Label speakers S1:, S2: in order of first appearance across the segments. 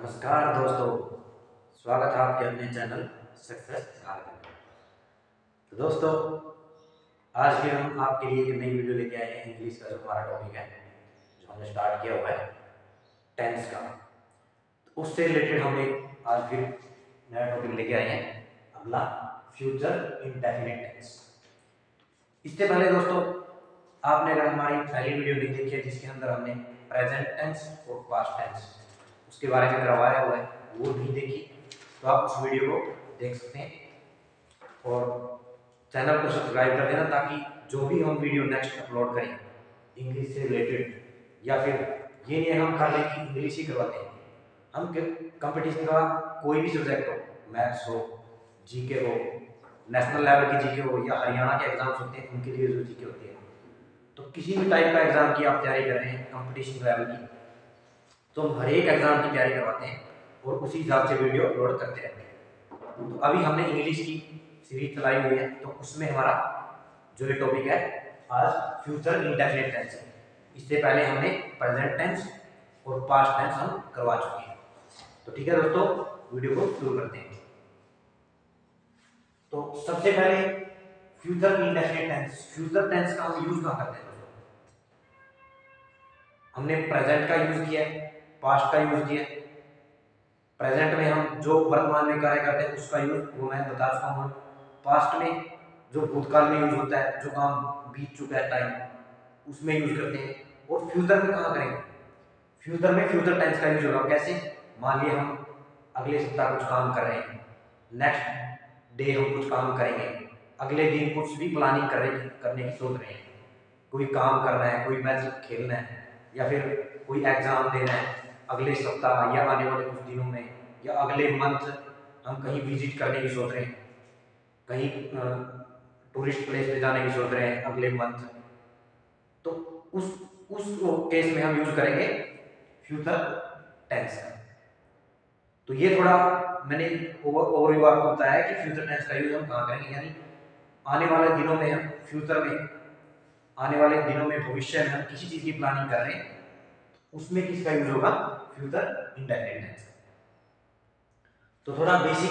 S1: नमस्कार दोस्तों, स्वागत है आपके अपने चैनल सक्सेस भारत में। तो दोस्तों, आज भी हम आपके लिए एक नई वीडियो लेके आए हैं। इंग्लिश का जो हमारा टॉपिक है, जो हमने स्टार्ट किया हुआ है टेंस का, तो उससे रिलेटेड हम एक आज फिर नया टॉपिक लेके आए हैं, अगला फ्यूचर इंडेफिनिट टेंस। इससे पहले दोस्तों, आपने अगर हमारी पहली वीडियो नहीं देखी है जिसके अंदर हमने प्रेजेंट टेंस और पास्ट टेंस उसके बारे में करवाया हुआ है, वो नहीं देखी तो आप उस वीडियो को देख सकते हैं और चैनल को सब्सक्राइब कर देना, ताकि जो भी हम वीडियो नेक्स्ट अपलोड करें इंग्लिश से रिलेटेड, या फिर ये नहीं हम कर लें कि इंग्लिश ही करवाते हैं, हम कंपटीशन का कोई भी सब्जेक्ट हो, मैथ्स हो, जीके हो, नेशनल लेवल की जीके हो, या हरियाणा के एग्जाम्स होते हैं उनके लिए जो जीके होती है, तो किसी भी टाइप का एग्जाम की आप तैयारी कर रहे हैं कंपटीशन लेवल की, तो हम हर एक एग्जाम की तैयारी करवाते हैं और उसी हिसाब से वीडियो अपलोड करते रहते हैं। तो अभी हमने इंग्लिश की सीरीज चलाई हुई है, तो उसमें हमारा जो ये टॉपिक है आज फ्यूचर इंडेफिनिट टेंस है। इससे पहले हमने प्रेजेंट टेंस और पास्ट टेंस हम करवा चुके हैं। तो ठीक है दोस्तों, वीडियो को शुरू करते हैं। तो सबसे पहले future indefinite tense, future tense का हम यूज कहाँ करते हैं दोस्तों? हमने प्रेजेंट का यूज किया है, पास्ट का यूज किया है। प्रेजेंट में हम जो वर्तमान में कार्य करते हैं उसका यूज वो मैं बता चुका हूँ। पास्ट में जो भूतकाल में यूज होता है, जो काम बीत चुका है टाइम, उसमें यूज करते हैं। और फ्यूचर में कहाँ करेंगे? फ्यूचर में फ्यूचर टेंस का यूज होगा। कैसे? मान लिया हम अगले सप्ताह कुछ काम कर रहे हैं, नेक्स्ट डे हम कुछ काम करेंगे, अगले दिन कुछ भी प्लानिंग करने की सोच रहे हैं, कोई काम करना है, कोई मैच खेलना है, या फिर कोई एग्जाम देना है अगले सप्ताह या आने वाले कुछ दिनों में, या अगले मंथ हम कहीं विजिट करने की सोच रहे हैं, कहीं टूरिस्ट प्लेस पे जाने की सोच रहे हैं अगले मंथ, तो उस केस में हम यूज करेंगे फ्यूचर टेंस का। तो ये थोड़ा मैंने ओवरव्यू आपको बताया कि फ्यूचर टेंस का यूज हम कहाँ करेंगे, यानी आने वाले दिनों में हम फ्यूचर में, आने वाले दिनों में भविष्य में हम किसी चीज की प्लानिंग कर रहे हैं, उसमें किसका यूज होगा? Future indefinite tense. तो थोड़ा बेसिक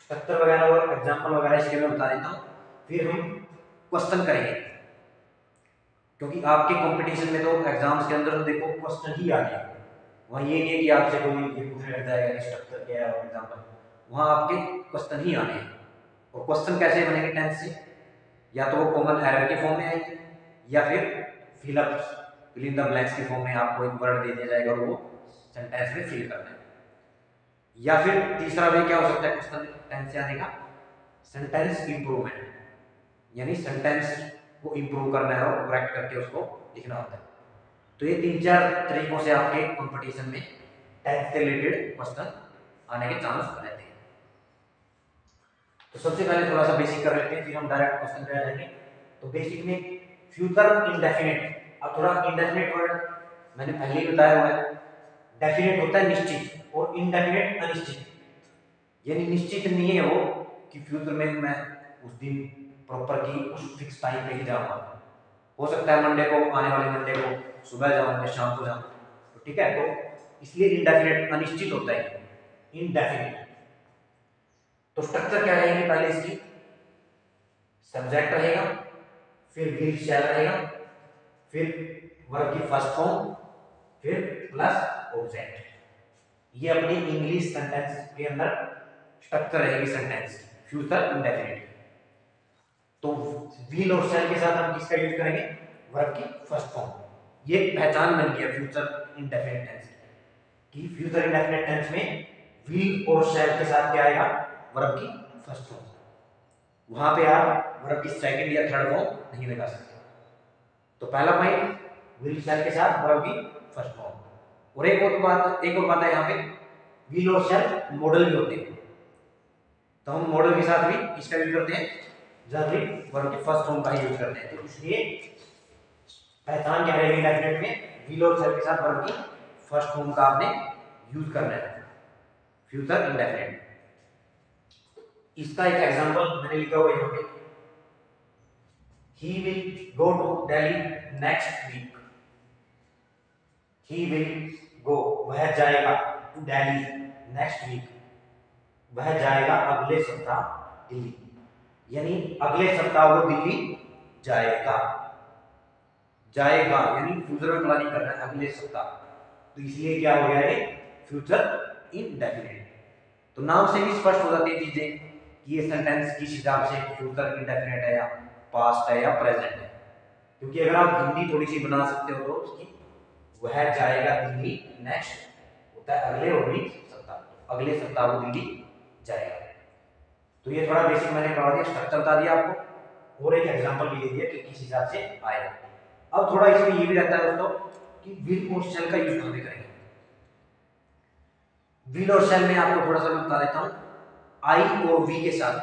S1: स्ट्रक्चर वगैरह और एग्जांपल वगैरह इसके मैं बता देता हूँ, फिर हम क्वेश्चन करेंगे, क्योंकि आपके कंपटीशन में तो एग्जाम्स के अंदर तो देखो क्वेश्चन ही आ गया, वहाँ ये नहीं है कि आपसे कोई ये पूछने लग जाएगा कि स्ट्रक्चर क्या है और एग्जांपल, वहाँ आपके क्वेश्चन ही आने हैं। और क्वेश्चन कैसे बनेंगे टेंस से? या तो वो कॉमन एरर के फॉर्म में आएंगे, या फिर फिल इन द ब्लैंक्स के फॉर्म में आपको एक वर्ड दे दिया जाएगा और वो सेंटेंस में फिल करना है। या फिर तीसरा वे क्या हो सकता है क्वेश्चन टेंस से आने का? सेंटेंस इंप्रूवमेंट, यानी सेंटेंस को इंप्रूव करना है और करेक्ट करके उसको लिखना होता है। तो ये 3-4 तरीकों से आपके कंपटीशन में टेंस से रिलेटेड क्वेश्चन आने के चांस रहते हैं। तो सबसे पहले थोड़ा सा बेसिक कर लेते हैं, फिर हम डायरेक्ट क्वेश्चन पे आ जाएंगे। तो बेसिक में फ्यूचर इंडेफिनिट, अब थोड़ा इंडेफिनिट वर्ड मैंने पहले ही बताया हुआ है। डेफिनेट होता है निश्चित और इनडेफिनेट अनिश्चित, यानी निश्चित नहीं है वो कि फ्यूचर में मैं उस दिन प्रॉपर की उस फिक्स टाइम पे ही जाऊंगा, हो सकता है मंडे को, आने वाले मंडे को सुबह जाऊं या शाम को जाऊं, तो ठीक है। तो इसलिए इनडेफिनेट अनिश्चित होता है इनडेफिनेट। तो स्ट्रक्चर क्या रहेगी? पहले इसकी सब्जेक्ट रहेगा, फिर विल शैल रहेगा, फिर वर्ब की फर्स्ट फॉर्म, फिर प्लस ऑब्जेक्ट। ये अपनी इंग्लिश सेंटेंस के अंदर स्ट्रक्चर रहेगी सेंटेंस की, फ्यूचर इंडेफिनिट। तो विल और शैल के साथ हम किसका यूज करेंगे? वर्ब की फर्स्ट फॉर्म। ये पहचान बन गया फ्यूचर इंडेफिनिट टेंस की, फ्यूचर इंडेफिनिट टेंस में विल और शैल के साथ क्या आएगा? वर्ब की फर्स्ट फॉर्म। वहां पे आप वर्ब की सेकंड या थर्ड फॉर्म नहीं लगा सकते। तो पहला पॉइंट, विल शैल के साथ वर्ब की फर्स्ट फॉर्म। और एक और बात है यहाँ पे, विल और शैल मॉडल भी होते हैं, तो हम मॉडल के साथ भी किसका यूज करते हैं? जनरली वर्ब की फर्स्ट फॉर्म का ही यूज करते हैं। तो इसलिए पहचान क्या रहेगी डेफिनेट में? विल और शैल के साथ वर्ब की फर्स्ट फॉर्म का आपने यूज करना है फ्यूचर इंडेफिनिट। इसका एक एग्जांपल मैंने लिखा हुआ है यहाँ पे, he will go to Delhi next week। he will go, वह जाएगा, टू दिल्ली नेक्स्ट वीक, वह जाएगा अगले सप्ताह दिल्ली, यानी अगले सप्ताह वो दिल्ली जाएगा। जाएगा यानी फ्यूचर में प्लानिंग कर रहा है अगले सप्ताह, तो इसलिए क्या हो गया ये फ्यूचर इंडेफिनिट। तो नाम से भी स्पष्ट हो जाती है चीजें कि ये सेंटेंस किस हिसाब से फ्यूचर इंडेफिनिट है या पास्ट है या प्रेजेंट है। क्योंकि अगर आप हिंदी थोड़ी सी बना सकते हो तो उसकी वह जाएगा दिल्ली नेक्स्ट होता है अगले और भी सप्ताह, अगले सप्ताह वो दिल्ली जाएगा। तो ये थोड़ा बेसिक मैंने करवा दिया, स्ट्रक्चर बता दिया आपको और एक एग्जांपल भी दे दिया कि किस हिसाब से आएगा। अब थोड़ा इसमें ये भी रहता है दोस्तों कि विल और शैल का यूज कहाँ पे करेंगे। विल और शैल में आपको थोड़ा सा मैं बता देता हूं, आई और वी के साथ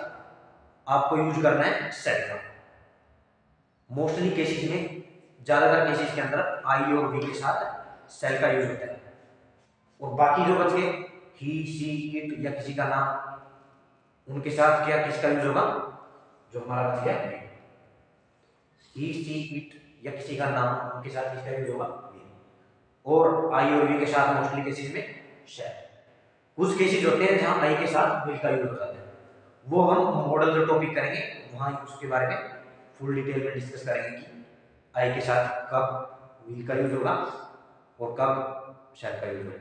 S1: आपको यूज करना है शैल का। मोस्टली केसेस में, ज्यादातर केसेस के अंदर आई और वी के साथ शैल का यूज होता है। और बाकी जो बच गए ही सी इट या किसी का नाम, उनके साथ क्या किसका यूज होगा, जो हमारा बच गया ही सी इट या किसी का नाम, उनके साथ किसका यूज होगा विल। और आई और वी के साथ मोस्टली केसेस में शैल। कुछ केसेस होते हैं जहां आई के साथ विल का यूज हो जाता है, वो हम मॉडल जो टॉपिक करेंगे वहां उसके बारे में फुल डिटेल में डिस्कस करेंगे कि आई के साथ कब विल का यूज होगा और कब शैल का यूज होगा।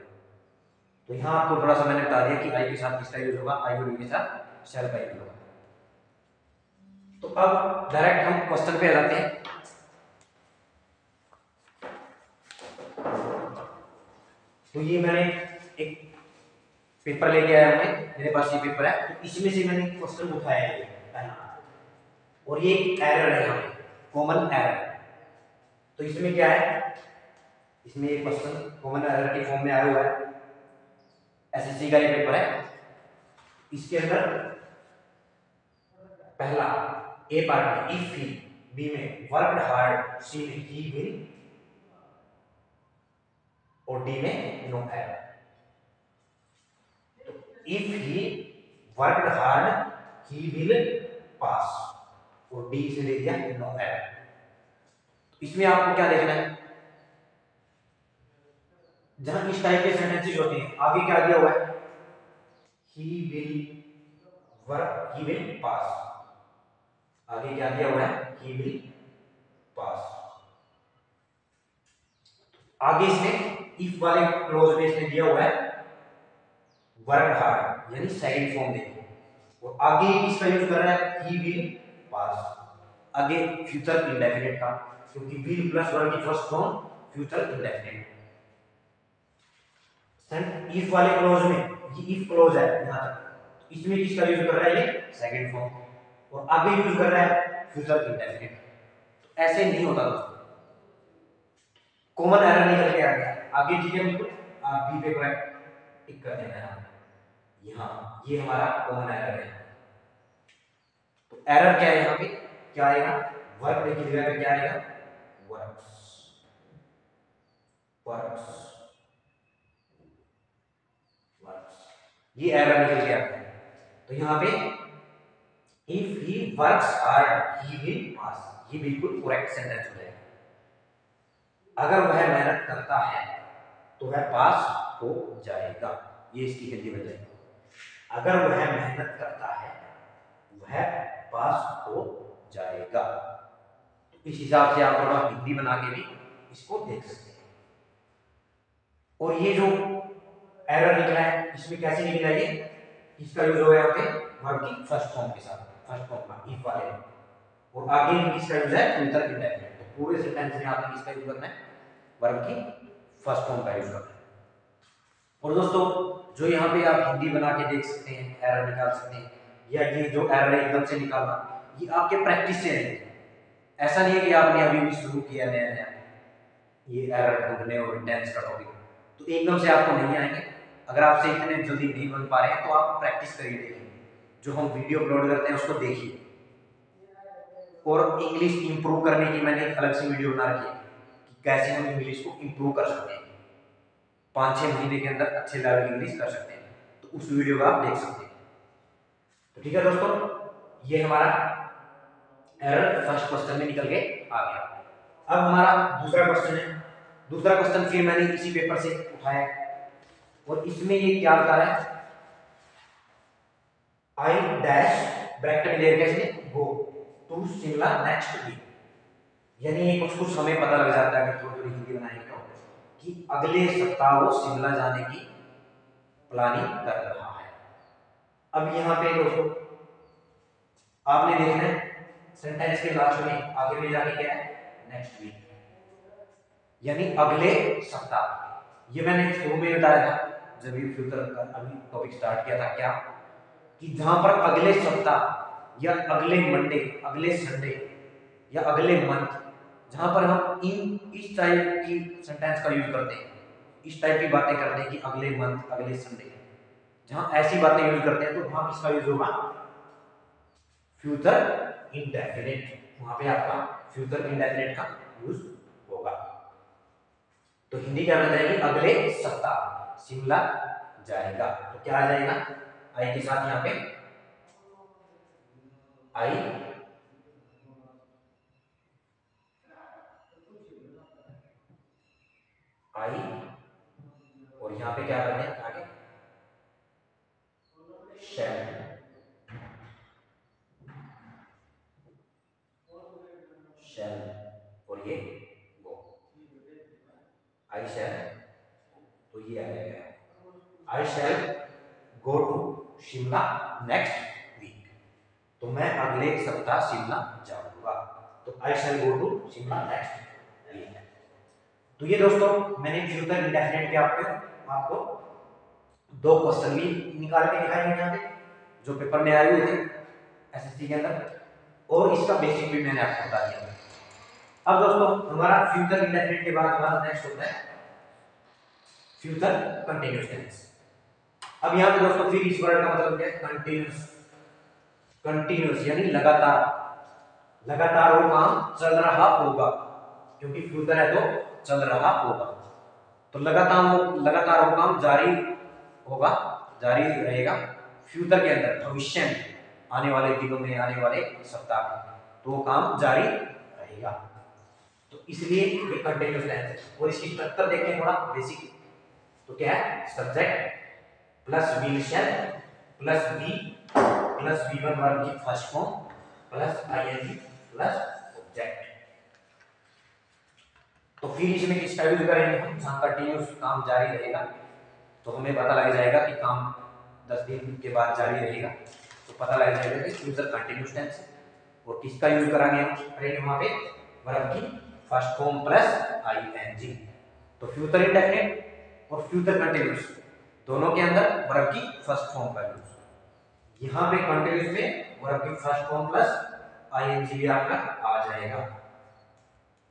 S1: तो यहाँ आपको थोड़ा सा मैंने बता दिया कि आई के साथ किसका यूज होगा, आई और वी के साथ शैल का यूज होगा। तो अब डायरेक्ट हम क्वेश्चन पे आ जाते हैं। तो ये मैंने एक पेपर लेके आया हूं, मेरे पास ये पेपर है, तो इसमें से मैंने क्वेश्चन उठाया है पहला, और ये एरर है यहाँ पे, कॉमन एरर। तो इसमें क्या है, इसमें एक क्वेश्चन कॉमन एरर के फॉर्म में आया हुआ है, एसएससी का ये पेपर है। इसके अंदर पहला ए पार्ट में इफ ही, बी में वर्कड हार्ड, सी में ही विल और डी में no error. If he worked hard he will pass और डी से ले दिया नो एरर। इसमें आपको क्या देखना है, जहां इस टाइप के सेंटेंसेस होते हैं आगे क्या दिया हुआ है, he will work he will पास, आगे क्या दिया हुआ है ही विल पास। आगे इसमें इफ वाले क्लोज में इसने दिया हुआ है वर्क हार्ड, यानी सेकंड फॉर्म देखिए, और आगे इसका यूज कर रहा है ही विल पास, आगे फ्यूचर इंडेफिनिट का, क्योंकि विल प्लस वर्ब की first form future indefinite. If वाले क्लोज में ये इफ क्लोज है यहां तक, तो इसमें किसका यूज कर रहा है ये सेकंड फॉर्म, और आगे यूज कर रहा है फ्यूचर इंडेफिनिट। तो ऐसे नहीं होता दोस्तों, कॉमन एरर निकल के आ गया आगे, ठीक है, बिल्कुल आप बी पे करेक्ट टिक कर देना है यहाँ, ये हमारा कॉमन एरर है। तो एरर क्या है यहाँ पे, क्या आएगा, वर्क की जगह पे क्या आएगा वर्क्स, वर्क्स, वर्क्स, ये एरर निकल के आता है। तो यहाँ पे if he works hard he will पास, ये बिल्कुल करेक्ट सेंटेंस हो जाएगा। अगर वह मेहनत करता है तो वह पास हो जाएगा, ये इसकी हिंदी बन जाएगी। अगर वह मेहनत करता है वह पास हो जाएगा। तो इस हिसाब से आप थोड़ा हिंदी बना के भी इसको देख सकते हैं। और ये जो एरर निकला है इसमें कैसे निकला, ये इसका यूज हो गया यहाँ पे वर्ब की फर्स्ट फॉर्म के साथ, फर्स्ट फॉर्म का इफ वाले, और आगे किसका यूज है फ्यूचर इंडेफिनिट। तो पूरे सेंटेंस में आपने किसका यूज करना है, वर्ब की फर्स्ट फॉर्म का यूज करना है। और दोस्तों जो यहाँ पे आप हिंदी बना के देख सकते हैं, एरर निकाल सकते हैं, या ये जो एरर है एकदम से निकालना, ये आपके प्रैक्टिस से नहीं है। ऐसा नहीं है कि आपने अभी भी शुरू किया नया नया ये एरर ढूंढने और टेंस का टॉपिक, तो एकदम से आपको नहीं आएंगे। अगर आपसे इतने जल्दी नहीं बन पा रहे हैं तो आप प्रैक्टिस करिए, देखिए जो हम वीडियो अपलोड करते हैं उसको देखिए, और इंग्लिश इंप्रूव करने की मैंने एक अलग से वीडियो बना रखी है कि कैसे हम इंग्लिश को इंप्रूव कर सकते हैं, 5-6 महीने के अंदर अच्छे लेवल की इंग्लिश कर सकते हैं, तो उस वीडियो को आप देख सकते हैं। तो ठीक है दोस्तों, ये हमारा एरर फर्स्ट क्वेश्चन में निकल के आ गया। अब हमारा दूसरा क्वेश्चन है, दूसरा क्वेश्चन फिर मैंने इसी पेपर से उठाया, और इसमें ये क्या बता रहा है, आई डैश ब्रैकेट में दे रखा है इसने go to Shimla next week, यानी कुछ कुछ हमें पता लग जाता है अगर थोड़ी थोड़ी हिंदी बनाए क्यों कि अगले सप्ताह वो शिमला जाने की प्लानिंग कर रहा है। अब यहाँ पे दोस्तों आपने देखना है सेंटेंस के लास्ट में आगे में जाके क्या है, नेक्स्ट वीक, यानी अगले सप्ताह। ये मैंने शुरू में बताया था जब ये फ्यूचर का अभी टॉपिक स्टार्ट किया था क्या, कि जहां पर अगले सप्ताह या अगले मंडे, अगले संडे या अगले मंथ, जहां पर हम इस टाइप की सेंटेंस का यूज करते हैं, इस टाइप की बातें करते हैं कि अगले मंथ, अगले संडे, जहां ऐसी बातें यूज करते हैं तो वहां किसका यूज होगा, फ्यूचर इंडेफिनिट, वहां पे आपका फ्यूचर इंडेफिनिट का यूज होगा। तो हिंदी क्या बन जाएगी, अगले सप्ताह शिमला जाएगा, तो क्या आ जाएगा, आई के साथ यहाँ पे आई आई और यहाँ पे क्या करना है आगे, शैल, शैल और ये गो, आई शैल, तो ये आ जाएगा I shall go to Shimla next week, तो मैं अगले सप्ताह शिमला जाऊंगा, तो I shall go to Shimla next week. तो ये दोस्तों मैंने फ्यूचर इंडेफिनिट के आपको दो क्वेश्चन भी निकाल के दिखाए हैं यहाँ पे जो पेपर में आए हुए थे एसएससी के अंदर, और इसका बेसिक भी मैंने आपको बता दिया। अब दोस्तों हमारा फ्यूचर इंडेफिनिट के बाद हमारा नेक्स्ट होता है फ्यूचर कंटीन्यूअस टेंस। अब यहाँ पे दोस्तों फिर इस वर्ड का मतलब क्या है, कंटीन्यूअस, कंटीन्यूअस यानी लगातार, लगातार वो काम चल रहा होगा, क्योंकि फ्यूचर है तो चल रहा होगा, तो लगातार वो काम जारी होगा, जारी रहेगा फ्यूचर के अंदर, भविष्य में, आने वाले दिनों में, आने वाले सप्ताह में, तो वो काम जारी रहेगा, तो इसलिए ये कंटीन्यूअस टेंस है। और इसकी स्ट्रक्चर देखें थोड़ा बेसिक, तो क्या है, subject plus will shall plus be plus V1 verb की first form plus ING plus object. तो फिर इसमें किसका यूज करेंगे हम, जहां कंटीन्यूअस काम जारी रहेगा, तो हमें पता लग जाएगा कि काम 10 दिन के बाद जारी रहेगा, तो पता लग जाएगा कि फ्यूचर कंटीन्यूअस टेंस है। और किसका यूज करेंगे हम, करेंगे वहां पे वर्ब की फर्स्ट फॉर्म प्लस आईएनजी, तो फ्यूचर इंडेफिनिट और फ्यूचर कंटीन्यूअस दोनों के अंदर वर्ब की फर्स्ट फॉर्म का यूज, यहाँ पे कंटीन्यूअस में वर्ब की फर्स्ट फॉर्म प्लस आईएनजी भी आपका आ जाएगा।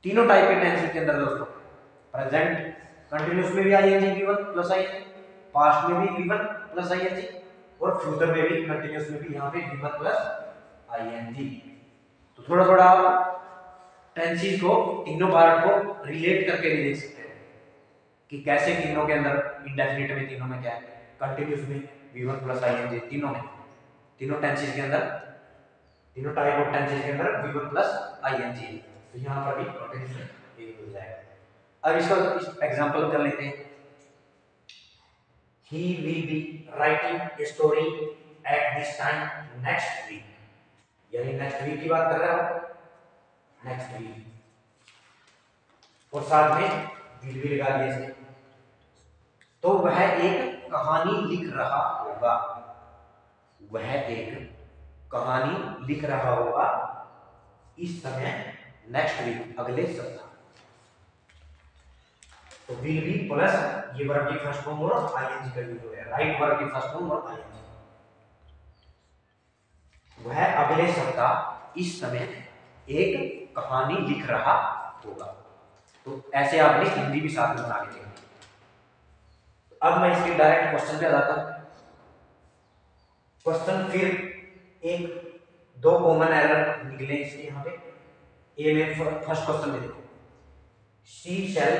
S1: तीनों टाइप के टेंस के अंदर दोस्तों, प्रेजेंट कंटीन्यूअस में भी ING V1 plus ING, past में भी V1 प्लस आईएनजी, और फ्यूचर में भी कंटीन्यूअस में भी यहाँ पे V1 प्लस आईएनजी। तो थोड़ा थोड़ा टेंसेस को, तीनों पार्ट को रिलेट करके भी देख सकते हैं कि कैसे तीनों के अंदर, इंडेफिनिट में तीनों में क्या है, कंटीन्यूअस में V1 प्लस आईएनजी, तीनों में, तीनों टेंसेस के अंदर, तीनों टाइप ऑफ टेंसेस के अंदर V1 प्लस आईएनजी है, तो यहाँ पर भी कंटीन्यूअस यूज हो जाएगा। अब इसका एग्जांपल कर लेते हैं, he will be writing a story at this time next week, यानी नेक्स्ट वीक की बात कर रहा हूं, नेक्स्ट वीक, और साथ में will भी लगा दिया इसने, तो वह एक कहानी लिख रहा होगा, वह एक कहानी लिख रहा होगा इस समय नेक्स्ट वीक, अगले सप्ताह, तो विल बी प्लस ये वर्ब की फर्स्ट फॉर्म और आईएनजी का यूज हो गया, राइट वर्ब की फर्स्ट फॉर्म और आईएनजी, वह अगले सप्ताह इस समय एक कहानी लिख रहा होगा, तो ऐसे आपने हिंदी भी साथ में बना के देखी। अब मैं इसके डायरेक्ट क्वेश्चन पे जाता हूं। क्वेश्चन फिर एक दो कॉमन एरर निकले इसके यहाँ पे, ए में फर्स्ट क्वेश्चन में देखो, she shall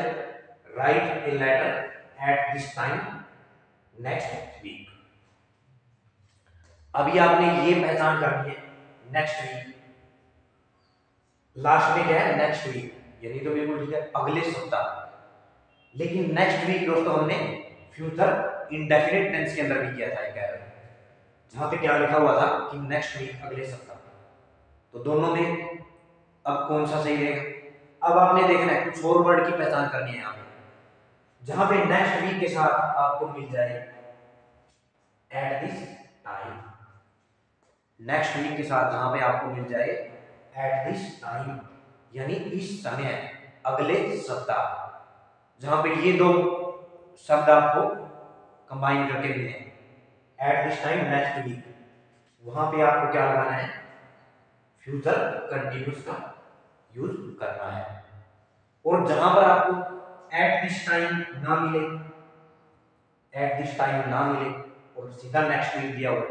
S1: write a letter at this time next week. अभी आपने ये पहचान करनी है, नेक्स्ट वीक, लास्ट में क्या है, नेक्स्ट वीक, यानी तो बिल्कुल ठीक है, अगले सप्ताह, लेकिन नेक्स्ट वीक दोस्तों हमने फ्यूचर इंडेफिनिट टेंस के अंदर भी किया था एक एरर, जहां पे क्या लिखा हुआ था कि नेक्स्ट वीक, अगले सप्ताह। तो दोनों में अब कौन सा सही रहेगा? अब आपने देखना है, कुछ और वर्ड की पहचान करनी है यहाँ पे, जहां पे नेक्स्ट वीक के साथ आपको मिल जाए at this time. Next week के साथ जहां पे आपको मिल जाए एट दिस टाइम, यानी इस समय, अगले सप्ताह, जहां पे ये दो शब्द आपको कंबाइन करके मिले, at this time, next week, वहां पे आपको क्या लगाना है? फ्यूचर कंटिन्यूस का यूज करना है। और जहां पर आपको एट दिस टाइम ना मिले, एट दिस टाइम ना मिले और सीधा नेक्स्ट वीक दिया हो,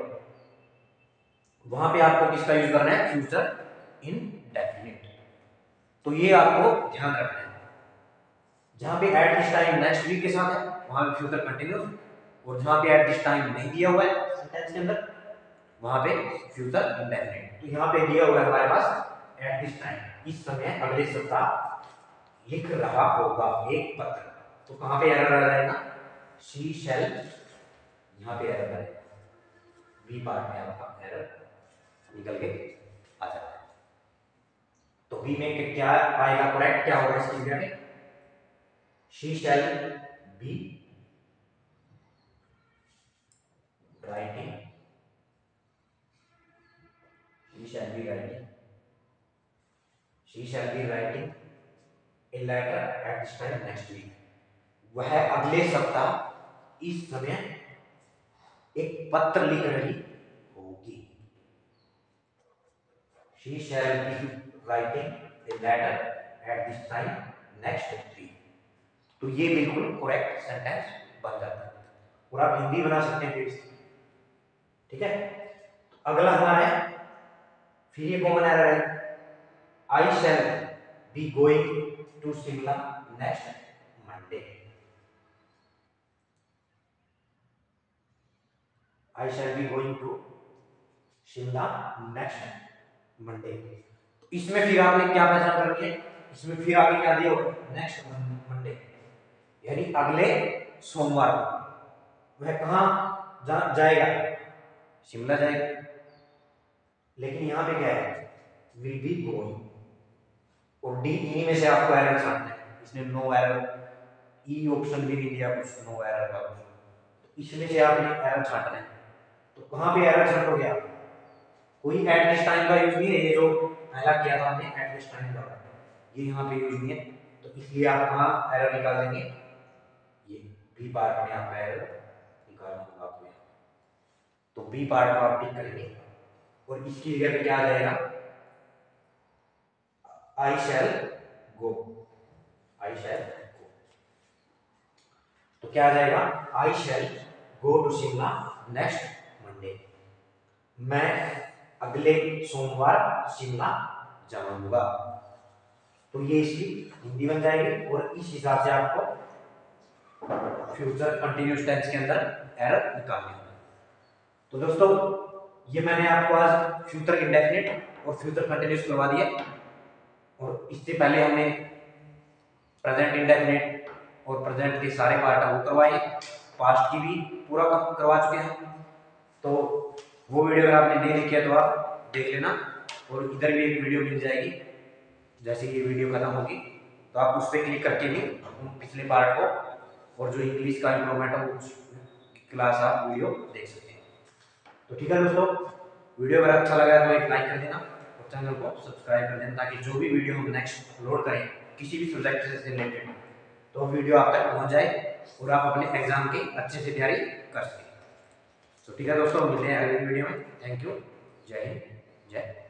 S1: वहां पे आपको किसका यूज करना है? Future indefinite. तो ये आपको ध्यान रखना है, जहां पे at this time next week के साथ है वहां पे फ्यूचर कंटिन्यूस, और जहां पे एट दिस टाइम नहीं दिया हुआ है सेंटेंस के अंदर, वहां पे फ्यूचर इनडेफिनिट। तो यहाँ पे दिया हुआ है हमारे पास एट दिस टाइम, इस समय, अगले सप्ताह लिख रहा होगा एक पत्र। तो कहां पे एरर आ जाएगा? शी शैल, यहाँ पे एरर आएगा, बी पार्ट में आपका एरर निकल के आ जाता है। तो बी में क्या आएगा? करेक्ट क्या होगा इसकी जगह में? She shall be writing, she shall be writing, she shall be writing a letter at this time next week. वह अगले सप्ताह इस समय एक पत्र लिख रही होगी। She shall be writing a letter at this time next week. तो ये बिल्कुल करेक्ट सेंटेंस बन जाता है, और आप हिंदी बना सकते हैं फिर इसकी, ठीक है। अगला हमारा है, फिर ये कॉमन एरर है, I shall be going to Shimla next Monday. I shall be going to Shimla next Monday. इसमें फिर आपने क्या पहचान कर रखी है? इसमें फिर आगे क्या दिया होगा? नेक्स्ट मंडे, यानी अगले सोमवार को वह कहां जाएगा? शिमला जाएगा। लेकिन यहां पे क्या है? विल बी गोइंग, और डी ई में से आपको एरर छांटना है। इसने नो एरर, ई ऑप्शन भी नहीं दिया कुछ नो एरर का कुछ, तो इसमें से आपने एरर छांटना है। तो कहां पे एरर छांटोगे आप? कोई एट दिस टाइम का यूज नहीं है, ये जो पहला किया था हमने एट दिस टाइम का, ये यहाँ पे यूज नहीं है। तो इसलिए आप कहाँ एरर निकाल देंगे? ये बी पार्ट में आपका एरर निकालना होगा आपको। तो बी पार्ट को आप टिक करेंगे, और इसकी जगह पे क्या आ जाएगा? I shall go, I shall गो। तो क्या आ जाएगा? I shall go to Shimla next Monday. मैं अगले सोमवार शिमला जाऊंगा। तो ये इसकी हिंदी बन जाएगी, और इस हिसाब से आपको फ्यूचर कंटिन्यूअस टेंस के अंदर एरर निकालनी होगी। तो दोस्तों, ये मैंने आपको आज फ्यूचर इंडेफिनिट और फ्यूचर कंटिन्यूअस करवा दिया, और इससे पहले हमने प्रेजेंट इंडेफिनिट और प्रेजेंट के सारे पार्ट वो करवाए, पास्ट की भी पूरा करवा चुके हैं। तो वो वीडियो अगर आपने नहीं देखी है तो आप देख लेना, और इधर भी एक वीडियो मिल जाएगी, जैसे ये वीडियो खत्म होगी तो आप उस पर क्लिक करके भी पिछले पार्ट को और जो इंग्लिश का इम्प्रूवमेंट है उस क्लास आप वीडियो देख सकते हैं। तो ठीक है दोस्तों, वीडियो अगर अच्छा लगा तो एक लाइक कर देना, और चैनल को सब्सक्राइब कर देना, ताकि जो भी वीडियो हम नेक्स्ट अपलोड करें किसी भी सब्जेक्ट से रिलेटेड, तो वीडियो आप तक पहुँच जाए और आप अपने एग्जाम की अच्छे से तैयारी कर सकें। तो ठीक है दोस्तों, मिलते हैं अगले वीडियो में। थैंक यू, जय हिंद, जय